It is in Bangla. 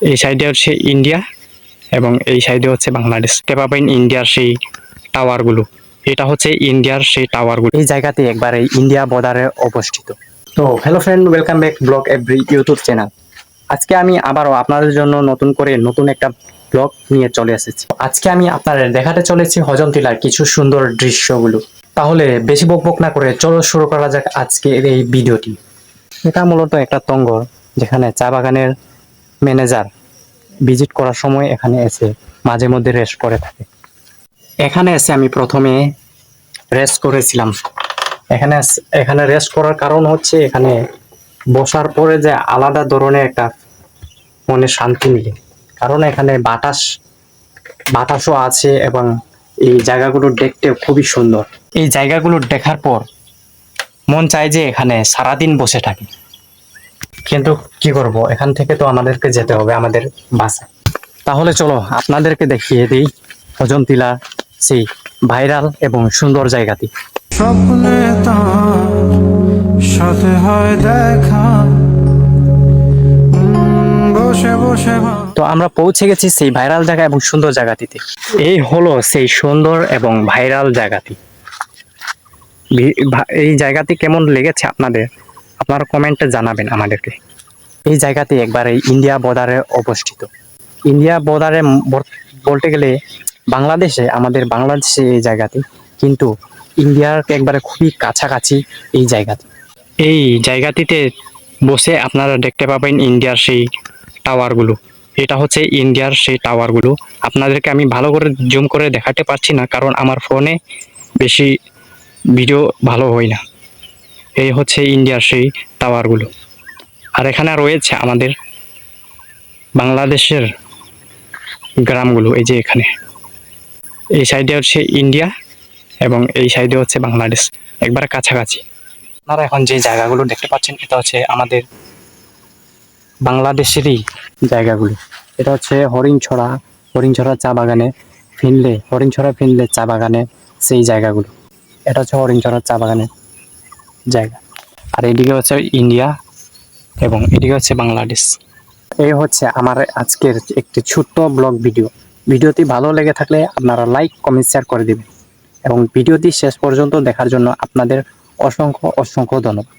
এই সাইডে হচ্ছে ইন্ডিয়া এবং এই সাইডে হচ্ছে বাংলাদেশ। দেখতে পাবেন ইন্ডিয়ার সেই টাওয়ারগুলো, এটা হচ্ছে ইন্ডিয়ার সেই টাওয়ারগুলো। এই জায়গাতে একবারে ইন্ডিয়া বর্ডারে অবস্থিত। তো hello friend, welcome back blog every YouTube channel. আজকে আমি আবারও আপনাদের জন্য নতুন একটা ব্লগ নিয়ে চলে এসেছি। আজকে আমি আপনাদের দেখাতে চলেছি হজমতিলার কিছু সুন্দর দৃশ্যগুলো। তাহলে বেশি বকবক না করে চলো শুরু করা যাক আজকের এই ভিডিওটি। এটা মূলত একটা তঙ্গর, যেখানে চা বাগানের ম্যানেজার ভিজিট করার সময় এখানে এসে মাঝে মধ্যে রেস্ট করে থাকে। এখানে এসে আমি প্রথমে রেস্ট করেছিলাম। এখানে রেস্ট করার কারণ হচ্ছে এখানে বসার পরে যে আলাদা ধরনের একটা মনে শান্তি মিলে, কারণ এখানে বাতাসও আছে এবং এই জায়গাগুলো দেখতে খুবই সুন্দর। এই জায়গাগুলো দেখার পর মন চায় যে এখানে সারাদিন বসে থাকি, কিন্তু কি করব, এখান থেকে তো আমাদেরকে যেতে হবে আমাদের বাসায়। তাহলে চলো আপনাদেরকে দেখিয়ে দিই অজন্তিলা সেই ভাইরাল এবং সুন্দর জায়গাটি। স্বপ্নে তার সাথে হয় দেখা, বসে বসে তো আমরা পৌঁছে গেছি সেই ভাইরাল জায়গা এবং সুন্দর জায়গাটিতে। এই হলো সেই সুন্দর এবং ভাইরাল জায়গাটি। এই জায়গাটি কেমন লেগেছে আপনাদের, আপনারা কমেন্টে জানাবেন আমাদেরকে। এই জায়গাটি একবারে ইন্ডিয়া বর্ডারে অবস্থিত। ইন্ডিয়া বর্ডারে বলতে গেলে আমাদের বাংলাদেশে এই জায়গাটি, কিন্তু ইন্ডিয়ার একবারে খুবই কাছাকাছি এই জায়গাটি। এই জায়গাটিতে বসে আপনারা দেখতে পাবেন ইন্ডিয়ার সেই টাওয়ারগুলো, এটা হচ্ছে ইন্ডিয়ার সেই টাওয়ারগুলো। আপনাদেরকে আমি ভালো করে জুম করে দেখাতে পারছি না, কারণ আমার ফোনে বেশি ভিডিও ভালো হয় না। এই হচ্ছে ইন্ডিয়ার সেই টাওয়ারগুলো। আর এখানে রয়েছে আমাদের বাংলাদেশের গ্রামগুলো। এই যে এখানে এই সাইডে হচ্ছে ইন্ডিয়া এবং এই সাইডে হচ্ছে বাংলাদেশ, একবারে কাছাকাছি। আপনারা এখন যে জায়গাগুলো দেখতে পাচ্ছেন এটা হচ্ছে আমাদের বাংলাদেশেরই জায়গাগুলো। এটা হচ্ছে হরিণছড়া চা বাগানে হরিণছড়া চা বাগানে সেই জায়গাগুলো। এটা হচ্ছে হরিণছড়া চা বাগানের জায়গা। আর এদিকে হচ্ছে ইন্ডিয়া এবং এদিকে হচ্ছে বাংলাদেশ। এই হচ্ছে আমার আজকের একটি ছোট্ট ব্লগ ভিডিওটি ভালো লেগে থাকলে আপনারা লাইক কমেন্ট শেয়ার করে দিবেন এবং ভিডিওটি শেষ পর্যন্ত দেখার জন্য আপনাদের অসংখ্য ধন্যবাদ।